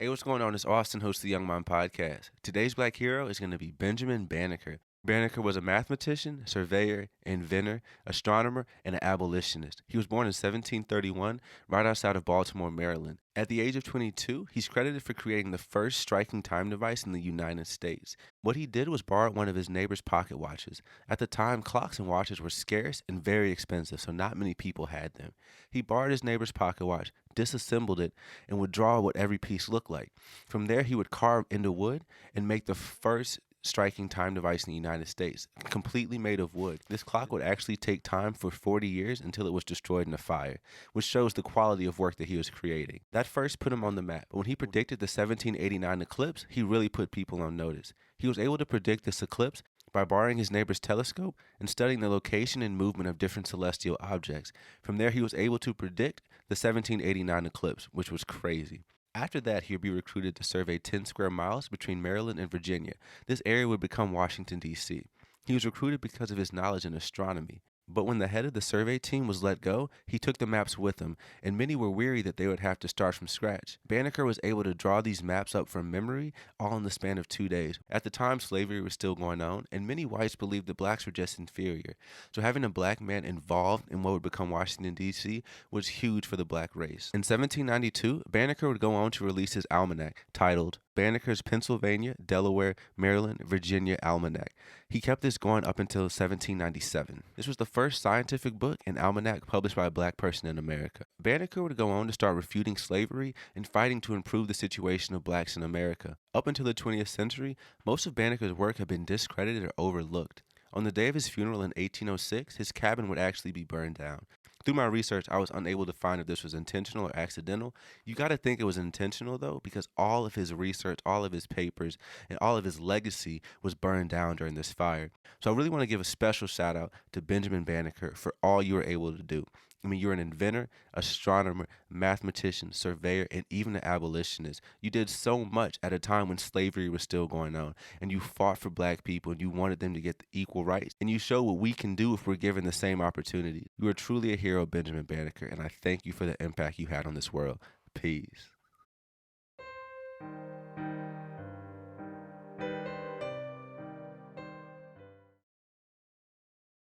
Hey, what's going on? It's Austin, host of the Young Mind Podcast. Today's black hero is going to be Benjamin Banneker. Banneker was a mathematician, surveyor, inventor, astronomer, and an abolitionist. He was born in 1731, right outside of Baltimore, Maryland. At the age of 22, he's credited for creating the first striking time device in the United States. What he did was borrow one of his neighbor's pocket watches. At the time, clocks and watches were scarce and very expensive, so not many people had them. He borrowed his neighbor's pocket watch, disassembled it, and would draw what every piece looked like. From there, he would carve into wood and make the first striking time device in the United States, completely made of wood. This clock would actually take time for 40 years until it was destroyed in a fire, which shows the quality of work that he was creating. That first put him on the map, but when he predicted the 1789 eclipse, he really put people on notice. He was able to predict this eclipse by borrowing his neighbor's telescope and studying the location and movement of different celestial objects. From there, he was able to predict the 1789 eclipse, which was crazy. After that, he would be recruited to survey 10 square miles between Maryland and Virginia. This area would become Washington, D.C. He was recruited because of his knowledge in astronomy. But when the head of the survey team was let go, he took the maps with him, and many were weary that they would have to start from scratch. Banneker was able to draw these maps up from memory, all in the span of 2 days. At the time, slavery was still going on, and many whites believed the blacks were just inferior. So having a black man involved in what would become Washington, D.C. was huge for the black race. In 1792, Banneker would go on to release his almanac, titled Banneker's Pennsylvania, Delaware, Maryland, Virginia Almanac. He kept this going up until 1797. This was the first scientific book and almanac published by a black person in America. Banneker would go on to start refuting slavery and fighting to improve the situation of blacks in America. Up until the 20th century, most of Banneker's work had been discredited or overlooked. On the day of his funeral in 1806, his cabin would actually be burned down. Through my research, I was unable to find if this was intentional or accidental. You got to think it was intentional, though, because all of his research, all of his papers, and all of his legacy was burned down during this fire. So I really want to give a special shout out to Benjamin Banneker for all you were able to do. I mean, you're an inventor, astronomer, mathematician, surveyor, and even an abolitionist. You did so much at a time when slavery was still going on, and you fought for black people, and you wanted them to get the equal rights, and you showed what we can do if we're given the same opportunities. You are truly a hero, Benjamin Banneker, and I thank you for the impact you had on this world. Peace.